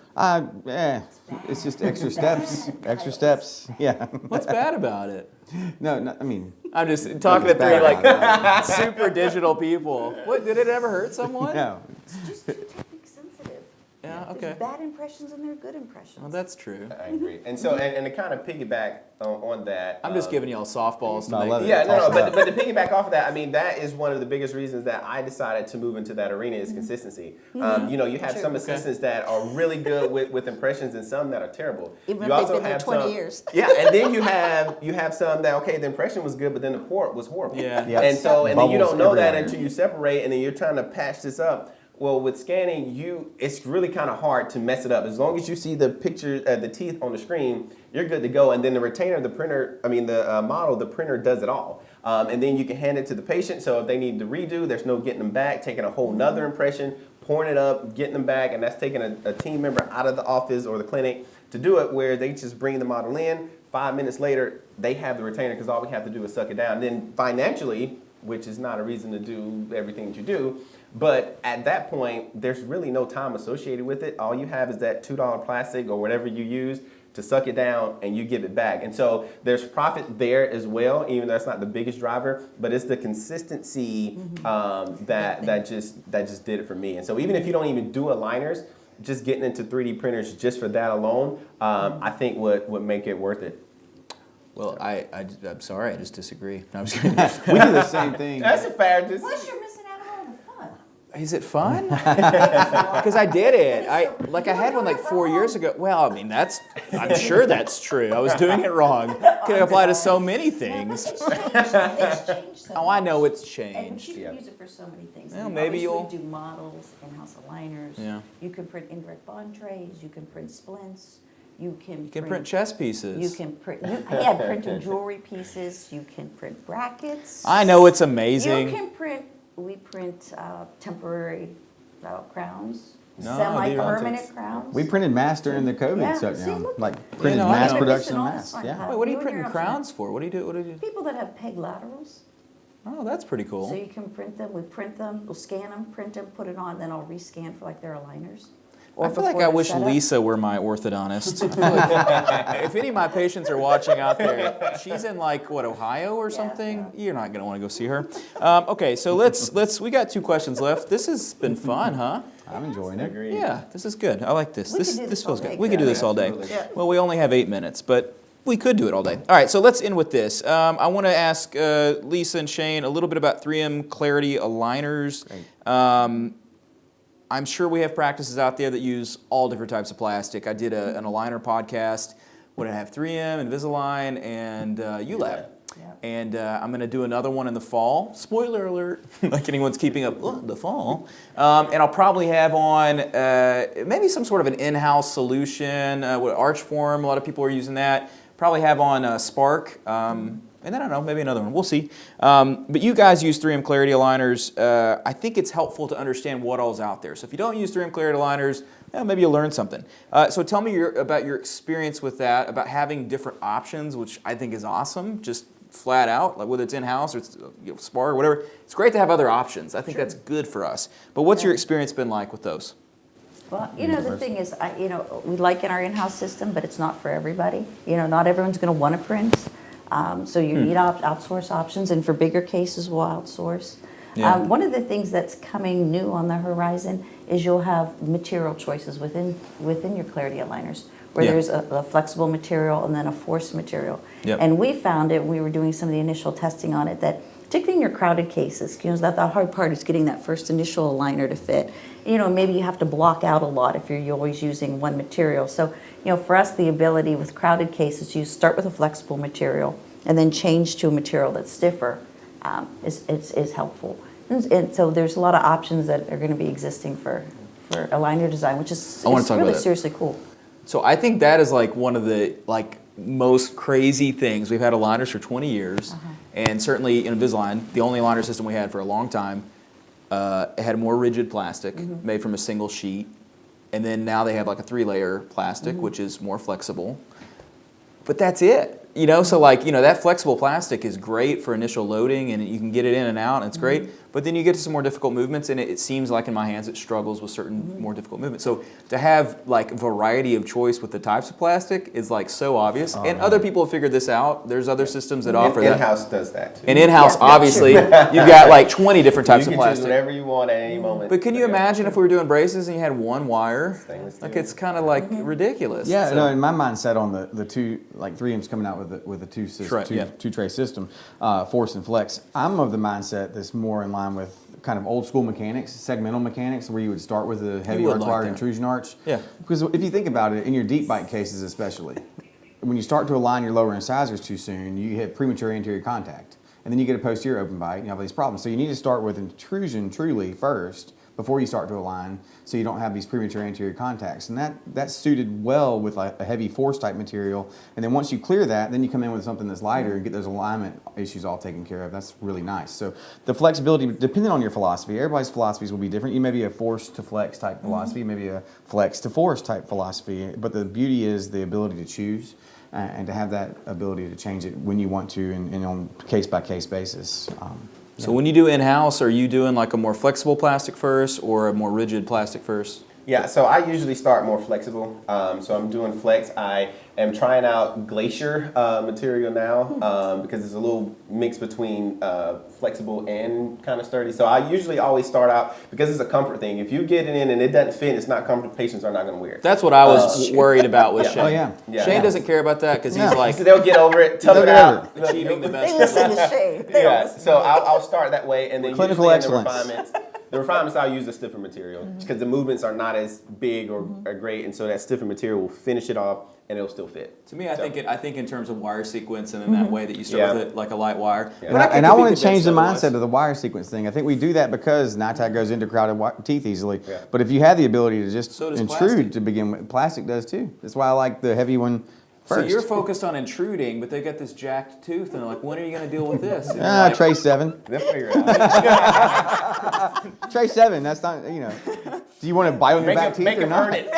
it's just extra steps. Extra steps. Yeah. What's bad about it? No, I mean, I'm just talking to nothing's three bad about it. super digital people. What, did it ever hurt someone? No. It's just too technique sensitive. Yeah, okay. There's bad impressions and there are good impressions. Well, that's true. I agree. And so, and to kind of piggyback on that. I'm just giving y'all softballs to No, I make love it. Yeah, no, Awesome. but to piggyback off of that, I mean, that is one of the biggest reasons that I decided to move into that arena is consistency. You know, you have some assistants that are really good with impressions and some that are terrible. Even you if they've been there 20 years. Yeah, and then you have some that, okay, the impression was good, but then the port was horrible. Yeah. Yep. And so, and then you Bubbles don't know that everywhere. until you separate, and then you're trying to patch this up. Well, with scanning, it's really kind of hard to mess it up. As long as you see the picture, the teeth on the screen, you're good to go. And then the retainer, the printer, the model, the printer does it all. And then you can hand it to the patient. So if they need to redo, there's no getting them back, taking a whole nother impression, pouring it up, getting them back, and that's taking a team member out of the office or the clinic to do it, where they just bring the model in. 5 minutes later, they have the retainer because all we have to do is suck it down. And then financially, which is not a reason to do everything that you do, but at that point, there's really no time associated with it. All you have is that $2 plastic or whatever you use to suck it down, and you give it back. And so there's profit there as well, even though that's not the biggest driver, but it's the consistency that just did it for me. And so even if you don't even do aligners, just getting into 3D printers just for that alone, I think would make it worth it. Well, I'm sorry, I just disagree. No, I'm just kidding. We do the same thing. That's a fair Plus, you're missing out on all the fun. Is it fun? Because I did it. I had one like 4 years ago. Well, I mean, I'm sure that's true. I was doing it wrong. Could apply to so many things. It's changed so Oh, I know much. it's And changed. you can use it for so many things. Well, I mean, maybe obviously, you do models, in-house aligners. Yeah. You can print indirect bond trays. You can print splints. You can print chess pieces. You can print, printed jewelry pieces. You can print brackets. I know it's amazing. You can print, we print temporary crowns, No, semi-permanent crowns. We printed masks during the COVID Yeah, shutdown. see, look. Like printed I mass know. production of All this masks. fun Yeah. time. Wait, what are you You and printing your crowns for? What do you do? People that have peg laterals. Oh, that's pretty So cool. you can print them, we print them, we'll scan them, print them, put it on, then I'll rescan for like their aligners. I feel like before I the wish setup. Lisa were my orthodontist. I feel like if any of my patients are watching out there, she's in like Ohio or something. You're not gonna want to go see her. Okay, so let's. We got 2 questions left. This has been fun, huh? I'm enjoying it. Yeah, this is good. I like this. We This could do this this feels all day, good. We could do couldn't this all day. Absolutely. Yeah. Well, we only have 8 minutes, but we could do it all day. All right, so let's end with this. I want to ask Lisa and Shane a little bit about 3M Clarity aligners. I'm sure we have practices out there that use all different types of plastic. I did an aligner podcast. What did I have? 3M, Invisalign, and ULab. Yeah. And I'm going to do another one in the fall. Spoiler alert, like anyone's keeping up the fall. And I'll probably have on maybe some sort of an in-house solution with Archform. A lot of people are using that. Probably have on Spark. And I don't know, maybe another one. We'll see. But you guys use 3M Clarity aligners. I think it's helpful to understand what all's out there. So if you don't use 3M Clarity aligners, maybe you'll learn something. So tell me about your experience with that, about having different options, which I think is awesome, just flat out, like whether it's in-house or it's Spark or whatever. It's great to have other options. I think that's good for us. But what's your experience been like with those? Well, the thing is, we like in our in-house system, but it's not for everybody. Not everyone's going to want to print. So you need outsource options, and for bigger cases, we'll outsource. Yeah. One of the things that's coming new on the horizon is you'll have material choices within your Clarity aligners, where there's a flexible material and then a forced material. Yep. And we found it, we were doing some of the initial testing on it, that particularly in your crowded cases, that the hard part is getting that first initial aligner to fit. Maybe you have to block out a lot if you're always using one material. So, for us, the ability with crowded cases, you start with a flexible material and then change to a material that's stiffer is helpful. And so there's a lot of options that are going to be existing for aligner design, which is really seriously cool. So I think that is like one of the most crazy things. We've had aligners for 20 years, and certainly in Invisalign, the only aligner system we had for a long time, it had a more rigid plastic made from a single sheet, and then now they have like a 3-layer plastic, which is more flexible. But that's it. So like, that flexible plastic is great for initial loading and you can get it in and out and it's great. But then you get to some more difficult movements and it seems like in my hands it struggles with certain more difficult movements. So to have like variety of choice with the types of plastic is like so obvious. And other people have figured this out. There's other systems that offer that. In-house does that too. And in-house, obviously, you've got like 20 different types You of can choose plastic. whatever you want at any moment. But can you imagine if we were doing braces and you had one wire? Stainless Like steel. it's kind of like ridiculous. Yeah, So- no, in my mindset on the two, like 3M's coming out with a two tray system, force and flex. I'm of the mindset that's more in line with kind of old school mechanics, segmental mechanics, where you would start with a heavy would arc like wire that. intrusion arch. Yeah. Because if you think about it, in your deep bite cases especially, when you start to align your lower incisors too soon, you hit premature anterior contact. And then you get a posterior open bite and you have all these problems. So you need to start with intrusion truly first before you start to align so you don't have these premature anterior contacts. And that's suited well with like a heavy force type material. And then once you clear that, then you come in with something that's lighter and get those alignment issues all taken care of. That's really nice. So the flexibility, depending on your philosophy, everybody's philosophies will be different. You may be a force to flex type philosophy, maybe a flex to force type philosophy. But the beauty is the ability to choose and to have that ability to change it when you want to and on case-by-case basis. So when you do in-house, are you doing like a more flexible plastic first or a more rigid plastic first? Yeah, so I usually start more flexible. So I'm doing flex. I am trying out glacier material now because it's a little mix between flexible and kind of sturdy. So I usually always start out, because it's a comfort thing. If you get it in and it doesn't fit, it's not comfortable, patients are not going to wear it. That's what I was worried about with Shane. Oh, yeah. Yeah. Shane doesn't care about that because he's like So they'll get over it, tough it They'll out. get achieving the They best. listen to Shane. They don't Yeah, listen so to me. I'll start that way, and then Clinical usually in excellence. the refinements I'll use a stiffer material because the movements are not as big or great, and so that stiffer material will finish it off and it'll still fit. To me, I think in terms of wire sequence and in that way that you start with it like a light wire. Yeah. But And I want to could be change the convinced mindset otherwise. of the wire sequence thing. I think we do that because NITAC goes into crowded teeth easily. Yeah. But if you have the ability to just So does intrude plastic. to begin with, plastic does too. That's why I like the heavy one So first. you're focused on intruding, but they got this jacked tooth, and they're like, when are you going to deal with this? And you're Ah, like, tray 7. They'll figure it out. Tray 7, that's not, Do you want to bite on your back teeth Make or them not? earn it.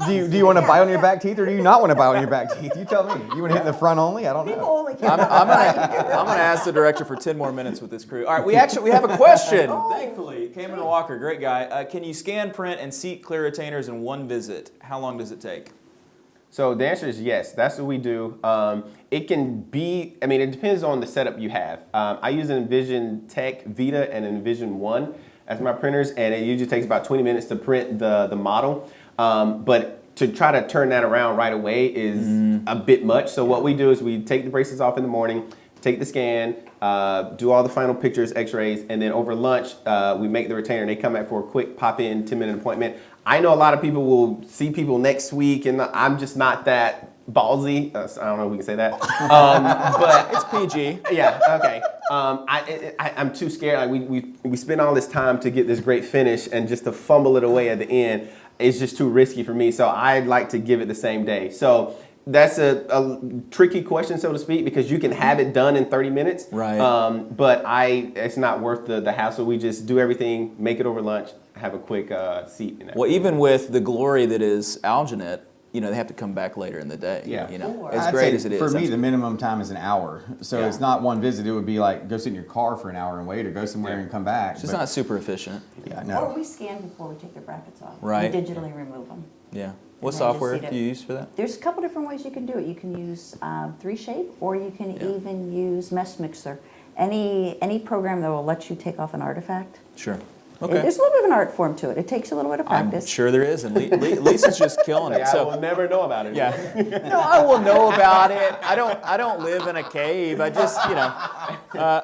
Do you want to bite on your back teeth or do you not want to bite on your back teeth? You tell me. You want to hit in the front only? I don't People know. only care I'm gonna ask the director for 10 more minutes with this crew. All right, we have a question. Thankfully, Cameron Walker, great guy. Can you scan, print, and seat clear retainers in one visit? How long does it take? So the answer is yes. That's what we do. It can be, it depends on the setup you have. I use an Envision Tech Vita and an Envision 1 as my printers, and it usually takes about 20 minutes to print the model. But to try to turn that around right away is a bit much. So what we do is we take the braces off in the morning, take the scan, do all the final pictures, x-rays, and then over lunch, we make the retainer and they come back for a quick pop-in 10-minute appointment. I know a lot of people will see people next week, and I'm just not that ballsy. I don't know if we can say that. But It's PG. yeah, okay. I'm too scared. Like we spend all this time to get this great finish, and just to fumble it away at the end is just too risky for me. So I'd like to give it the same day. So that's a tricky question, so to speak, because you can have it done in 30 minutes. Right. But it's not worth the hassle. We just do everything, make it over lunch, have a quick seat. And Well, even with the glory that is Alginate, they have to come back later in the day. Yeah. As I'd great say as it is. For me, that's- the minimum time is an hour. So Yeah. it's not one visit. It would be like go sit in your car for an hour and wait, or go somewhere and come back. it's just But- not super efficient. Yeah, Or no. we scan before we take the brackets off. Right. We digitally remove them. Yeah. What then just software seat it. do you use for that? There's a couple different ways you can do it. You can use 3Shape, or you can even use Mesh Mixer. Any program that will let you take off an artifact. Sure. Okay. There's a little bit of an art form to it. It takes a little bit of I'm practice. sure there is, and Lisa's just killing it. I So. will never know about it. Yeah. No, I will know about it. I don't live in a cave. I just,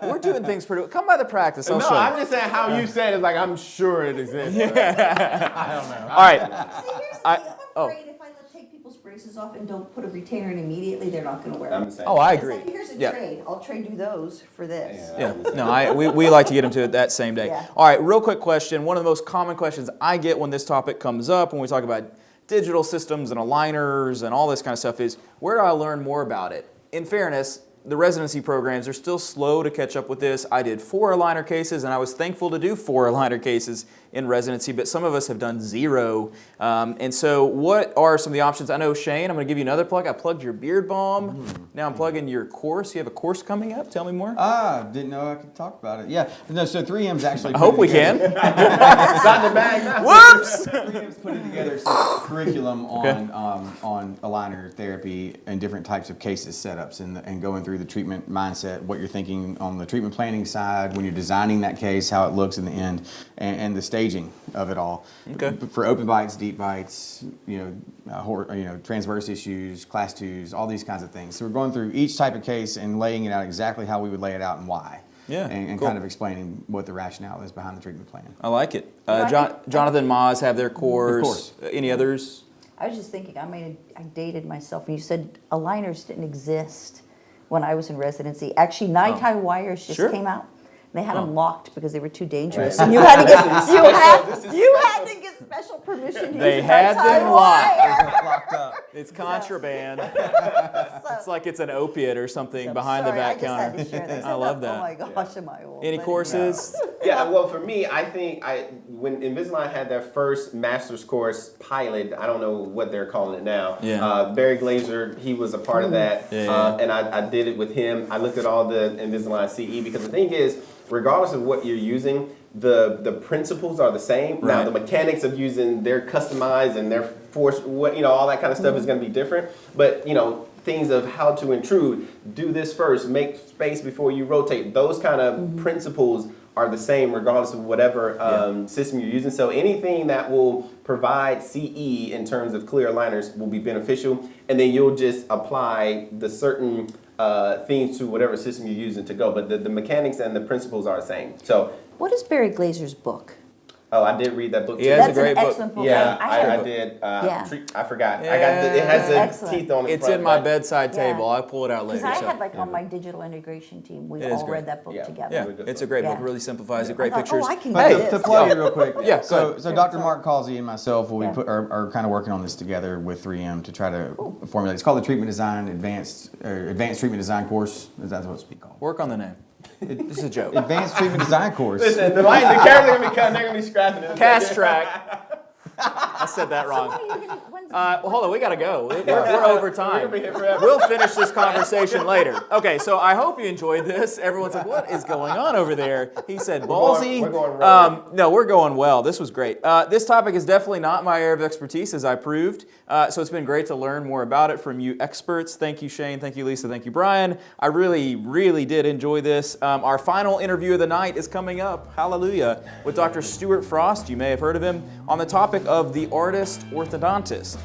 we're doing things pretty well. Come by the practice. I'll No, show you. I'm just saying how you said it. Like I'm sure it exists. All right. See, here's the I- thing. I'm afraid if I take people's braces off and don't put a retainer in immediately, they're not going to wear I'm them. just saying. Oh, I It's agree. like, here's a Yeah. trade. I'll trade you those for this. Yeah. No, we like to get them to it that same day. Yeah. All right, real quick question. One of the most common questions I get when this topic comes up, when we talk about digital systems and aligners and all this kind of stuff is, where do I learn more about it? In fairness, the residency programs are still slow to catch up with this. I did 4 aligner cases, and I was thankful to do 4 aligner cases in residency, but some of us have done 0. And so what are some of the options? I know, Shane, I'm going to give you another plug. I plugged your beard balm. Now I'm plugging your course. You have a course coming up. Tell me more. Didn't know I could talk about it. Yeah, no, so 3M's actually I hope we can. It's not in the bag now. Whoops! 3M's putting together some curriculum on aligner therapy and different types of cases setups and going through the treatment mindset, what you're thinking on the treatment planning side, when you're designing that case, how it looks in the end, and the staging of it all. Okay. For open bites, deep bites, transverse issues, class 2s, all these kinds of things. So we're going through each type of case and laying it out exactly how we would lay it out and why. Yeah, and cool. kind of explaining what the rationale is behind the treatment plan. I like it. Jonathan Maas have their course. Of course. Any others? I was just thinking, I dated myself, and you said aligners didn't exist when I was in residency. Actually, Nine-Tie wires just came out. They had them locked because they were too dangerous. Right. And you had to get you had to get special permission to They use had Nine-Tie them locked. wire. Locked up. It's contraband. It's like it's an opiate or something behind the back I just had counter. to share this. I love that. Oh my gosh, am I old? Any But courses? Yeah, well, for me, I think when Invisalign had their first master's course pilot, I don't know what they're calling it now. Yeah. Barry Glazer, he was a part of that, Yeah. and I did it with him. I looked at all the Invisalign CE because the thing is, regardless of what you're using, the principles are the same. Right. Now, the mechanics of using their customized and their force, all that kind of stuff is going to be different. But things of how to intrude, do this first, make space before you rotate. Those kind of principles are the same regardless of whatever system you're using. So anything that will provide CE in terms of clear aligners will be beneficial, and then you'll just apply the certain things to whatever system you're using to go. But the mechanics and the principles are the same. So, what is Barry Glazer's book? oh, I did read that book too. Yeah, it's That's a great an book. excellent book. Yeah, I I did. Yeah. I forgot. Yeah. I got it has the Excellent. teeth on it. It's in my bedside table. I'll pull it out later. Because I so. had on my digital integration team, we It is all great. read that book Yeah. together. Yeah, Really good it's a book. great book. Yeah. Really simplifies it. Great I thought, pictures. I can But do to this. plug it real quick, Yeah, go so ahead. Dr. Mark Causey and myself will Yeah. are kind of working on this together with 3M to try to formulate. It's called the Treatment Design Advanced Treatment Design course. That's what it's called. Work on the name. This is a joke. Advanced Treatment Design course. Listen, the cameras are gonna be cutting. They're gonna be scrapping it. Cast track. I said that wrong. Well, hold on, we gotta go. We're over time. We're gonna be here forever. We'll finish this conversation later. Okay, so I hope you enjoyed this. Everyone's like, what is going on over there? He said ballsy. We're going right. No, we're going well. This was great. This topic is definitely not my area of expertise, as I proved. So it's been great to learn more about it from you experts. Thank you, Shane. Thank you, Lisa. Thank you, Brian. I really, really did enjoy this. Our final interview of the night is coming up, hallelujah, with Dr. Stuart Frost. You may have heard of him, on the topic of the artist orthodontist.